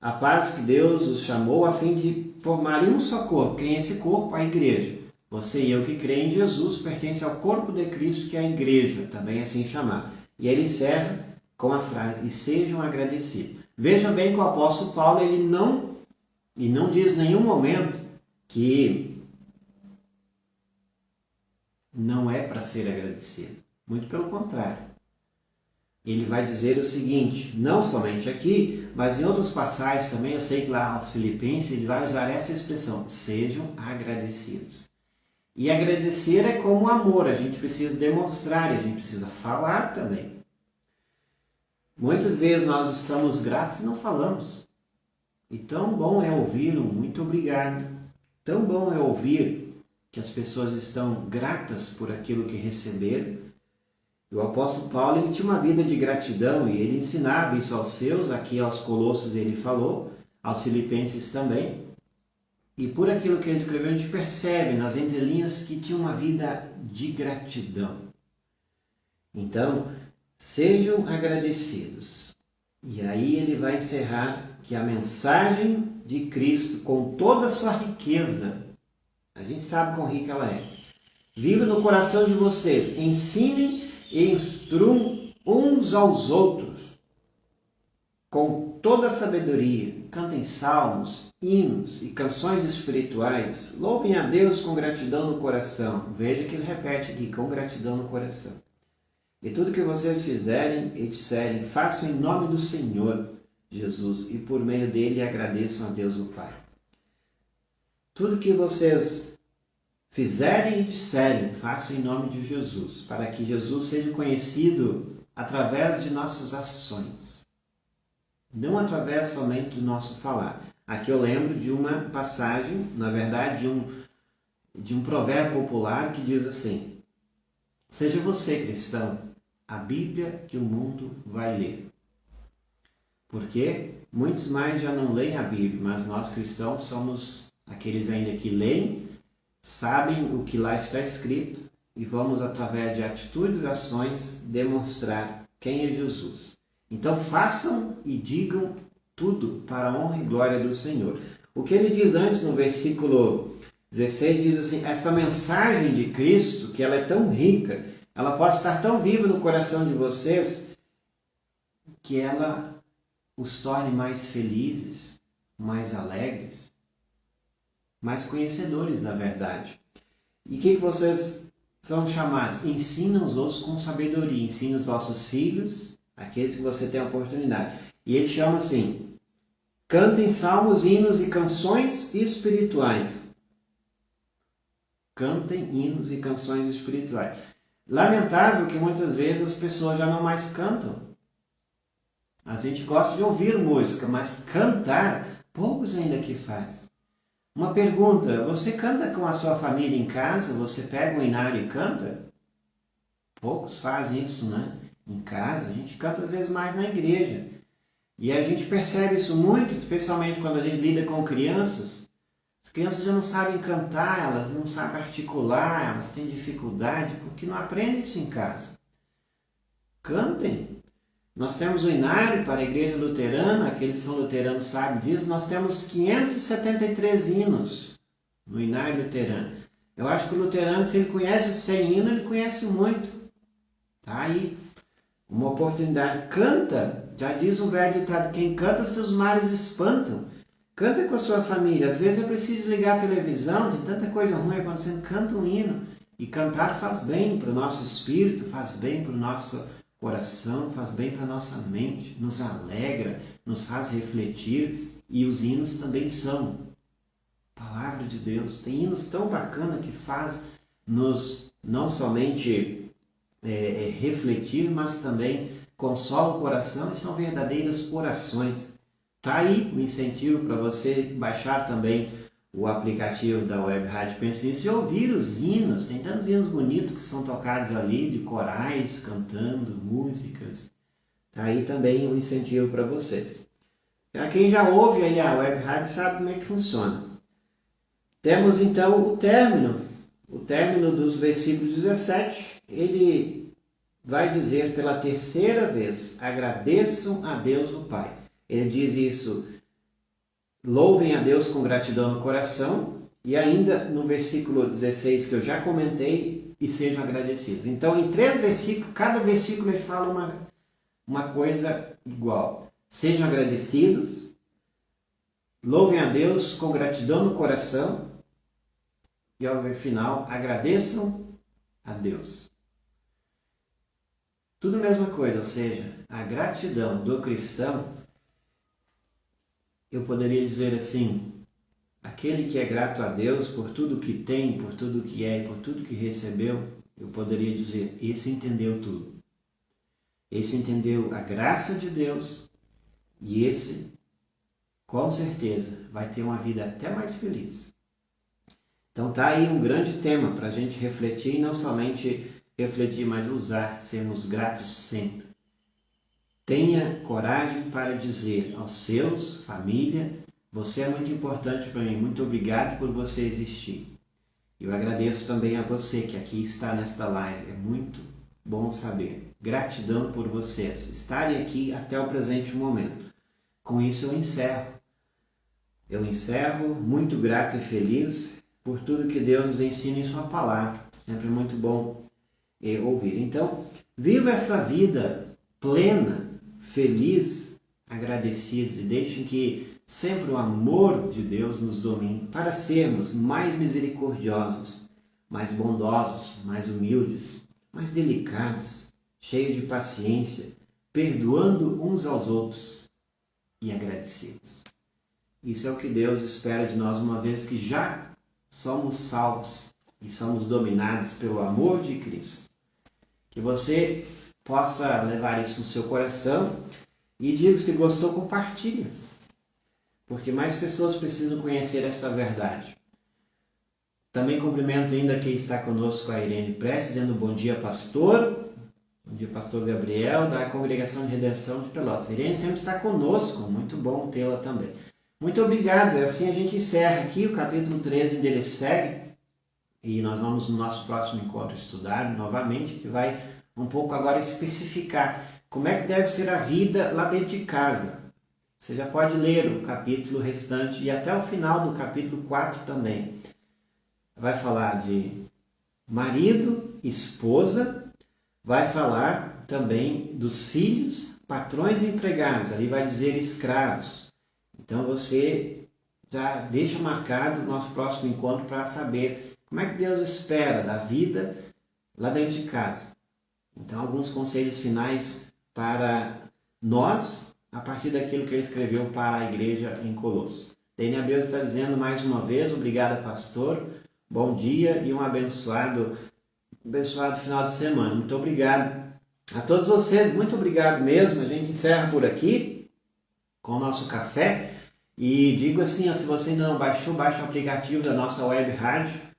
a paz que Deus os chamou a fim de formarem um só corpo. Quem é esse corpo? A igreja. Você e eu que creem em Jesus pertence ao corpo de Cristo, que é a igreja, também assim chamada. E ele encerra com a frase, e sejam agradecidos. Veja bem que o apóstolo Paulo, ele não diz em nenhum momento que não é para ser agradecido. Muito pelo contrário. Ele vai dizer o seguinte, não somente aqui, mas em outras passagens também, eu sei que lá aos Filipenses ele vai usar essa expressão, sejam agradecidos. E agradecer é como amor, a gente precisa demonstrar, e a gente precisa falar também. Muitas vezes nós estamos gratos e não falamos. E tão bom é ouvir um muito obrigado, tão bom é ouvir que as pessoas estão gratas por aquilo que receberam. O apóstolo Paulo ele tinha uma vida de gratidão e ele ensinava isso aos seus, aqui aos Colossos ele falou, aos Filipenses também. E por aquilo que ele escreveu, a gente percebe nas entrelinhas que tinha uma vida de gratidão. Então, sejam agradecidos. E aí ele vai encerrar que a mensagem de Cristo, com toda a sua riqueza, a gente sabe quão rica ela é, viva no coração de vocês, ensinem e instruam uns aos outros, com toda a sabedoria, cantem salmos, hinos e canções espirituais, louvem a Deus com gratidão no coração. Veja que ele repete aqui, com gratidão no coração. E tudo que vocês fizerem e disserem, façam em nome do Senhor Jesus, e por meio dele agradeçam a Deus o Pai. Tudo que vocês fizerem e disserem, façam em nome de Jesus, para que Jesus seja conhecido através de nossas ações, não através somente do nosso falar. Aqui eu lembro de uma passagem, na verdade, de um provérbio popular que diz assim: seja você cristão, a Bíblia que o mundo vai ler. Porque muitos mais já não leem a Bíblia, mas nós cristãos somos aqueles ainda que leem, sabem o que lá está escrito e vamos, através de atitudes e ações, demonstrar quem é Jesus. Então façam e digam tudo para a honra e glória do Senhor. O que ele diz antes no versículo 16 diz assim: esta mensagem de Cristo, que ela é tão rica, ela pode estar tão viva no coração de vocês, que ela os torne mais felizes, mais alegres, mais conhecedores da verdade. E o que vocês são chamados? Ensina os outros com sabedoria, ensina os vossos filhos, aqueles que você tem a oportunidade. E ele chama assim: cantem salmos, hinos e canções espirituais. Cantem hinos e canções espirituais. Lamentável que muitas vezes as pessoas já não mais cantam. A gente gosta de ouvir música, mas cantar, poucos ainda que faz. Uma pergunta: você canta com a sua família em casa? Você pega um inário e canta? Poucos fazem isso, né? Em casa, a gente canta às vezes mais na igreja. E a gente percebe isso muito, especialmente quando a gente lida com crianças. As crianças já não sabem cantar, elas não sabem articular, elas têm dificuldade porque não aprendem isso em casa. Cantem. Nós temos o inário para a igreja luterana, aqueles que são luteranos sabem disso, nós temos 573 hinos no inário luterano. Eu acho que o luterano, se ele conhece 100 hinos, ele conhece muito. Tá aí uma oportunidade. Canta, já diz o velho ditado, quem canta seus males espantam. Canta com a sua família. Às vezes é preciso desligar a televisão, tem tanta coisa ruim acontecendo, canta um hino. E cantar faz bem para o nosso espírito, faz bem para o nosso coração, faz bem para a nossa mente, nos alegra, nos faz refletir. E os hinos também são palavra de Deus. Tem hinos tão bacana que faz nos não somente refletir, mas também consola o coração e são verdadeiras orações. Está aí o incentivo para você baixar também o aplicativo da Web Rádio Pensa Nisso e ouvir os hinos. Tem tantos hinos bonitos que são tocados ali, de corais, cantando, músicas. Está aí também o incentivo para vocês. Para quem já ouve aí a Web Rádio sabe como é que funciona. Temos então o término dos versículos 17. Ele vai dizer pela terceira vez: agradeçam a Deus o Pai. Ele diz isso: louvem a Deus com gratidão no coração, e ainda no versículo 16 que eu já comentei, e sejam agradecidos. Então, em 3 versículos, cada versículo ele fala uma coisa igual. Sejam agradecidos, louvem a Deus com gratidão no coração, e ao final, agradeçam a Deus. Tudo a mesma coisa, ou seja, a gratidão do cristão, eu poderia dizer assim: aquele que é grato a Deus por tudo que tem, por tudo que é e por tudo que recebeu, eu poderia dizer, esse entendeu tudo. Esse entendeu a graça de Deus e esse, com certeza, vai ter uma vida até mais feliz. Então tá aí um grande tema para a gente refletir, não somente refletir, mas usar, sermos gratos sempre. Tenha coragem para dizer aos seus, família, você é muito importante para mim, muito obrigado por você existir. Eu agradeço também a você que aqui está nesta live, é muito bom saber. Gratidão por vocês estarem aqui até o presente momento. Com isso eu encerro. Eu encerro muito grato e feliz por tudo que Deus nos ensina em sua palavra. Sempre muito bom ouvir. Então, viva essa vida plena, feliz, agradecidos e deixem que sempre o amor de Deus nos domine para sermos mais misericordiosos, mais bondosos, mais humildes, mais delicados, cheios de paciência, perdoando uns aos outros e agradecidos. Isso é o que Deus espera de nós, uma vez que já somos salvos e somos dominados pelo amor de Cristo. Que você possa levar isso no seu coração e diga, se gostou, compartilhe. Porque mais pessoas precisam conhecer essa verdade. Também cumprimento ainda quem está conosco, a Irene Prestes, dizendo bom dia, pastor. Bom dia, pastor Gabriel, da Congregação de Redenção de Pelotas. A Irene sempre está conosco, muito bom tê-la também. Muito obrigado, assim a gente encerra aqui o capítulo 13, onde ele segue. E nós vamos no nosso próximo encontro estudar novamente, que vai um pouco agora especificar como é que deve ser a vida lá dentro de casa. Você já pode ler o capítulo restante e até o final do capítulo 4 também. Vai falar de marido, esposa, vai falar também dos filhos, patrões e empregados. Ali vai dizer escravos. Então você já deixa marcado o nosso próximo encontro para saber como é que Deus espera da vida lá dentro de casa. Então alguns conselhos finais para nós, a partir daquilo que ele escreveu para a igreja em Colossos. Dene Abreu está dizendo mais uma vez, obrigado pastor, bom dia e um abençoado final de semana. Muito obrigado a todos vocês, muito obrigado mesmo. A gente encerra por aqui com o nosso café. E digo assim, se você ainda não baixou, baixe o aplicativo da nossa web rádio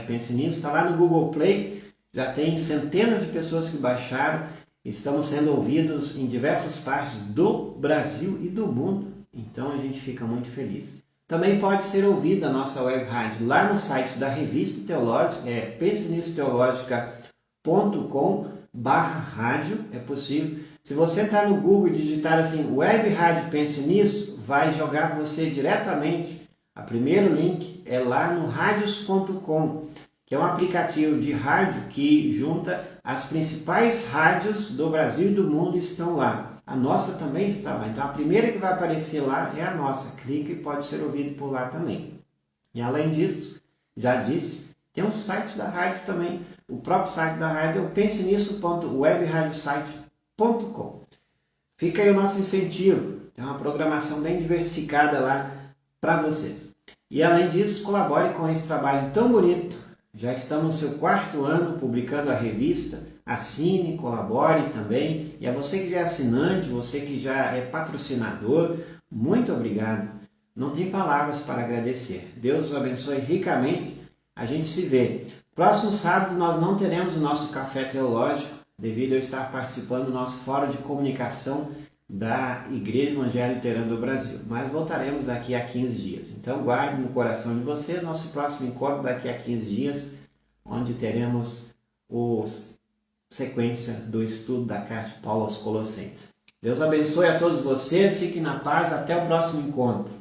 Pense Nisso, está lá no Google Play, já tem centenas de pessoas que baixaram, estamos sendo ouvidos em diversas partes do Brasil e do mundo, então a gente fica muito feliz. Também pode ser ouvida a nossa web rádio lá no site da Revista Teológica, pensenissoteológica.com/rádio, é possível. Se você está no Google e digitar assim, Web Rádio Pense Nisso, vai jogar você diretamente. O primeiro link é lá no radios.com, que é um aplicativo de rádio que junta as principais rádios do Brasil e do mundo estão lá. A nossa também está lá. Então a primeira que vai aparecer lá é a nossa. Clica e pode ser ouvido por lá também. E além disso, já disse, tem um site da rádio também. O próprio site da rádio é o pensenisso.webradiosite.com. Fica aí o nosso incentivo. Tem uma programação bem diversificada lá para vocês. E além disso, colabore com esse trabalho tão bonito. Já estamos no seu 4º ano publicando a revista. Assine, colabore também. E a você que já é assinante, você que já é patrocinador, muito obrigado. Não tem palavras para agradecer. Deus os abençoe ricamente. A gente se vê. Próximo sábado nós não teremos o nosso café teológico, devido a eu estar participando do nosso fórum de comunicação da Igreja Evangélica Luterana do Brasil. Mas voltaremos daqui a 15 dias. Então guarde no coração de vocês nosso próximo encontro daqui a 15 dias, onde teremos a sequência do estudo da carta de Paulo aos Colossenses. Deus abençoe a todos vocês, fiquem na paz, até o próximo encontro.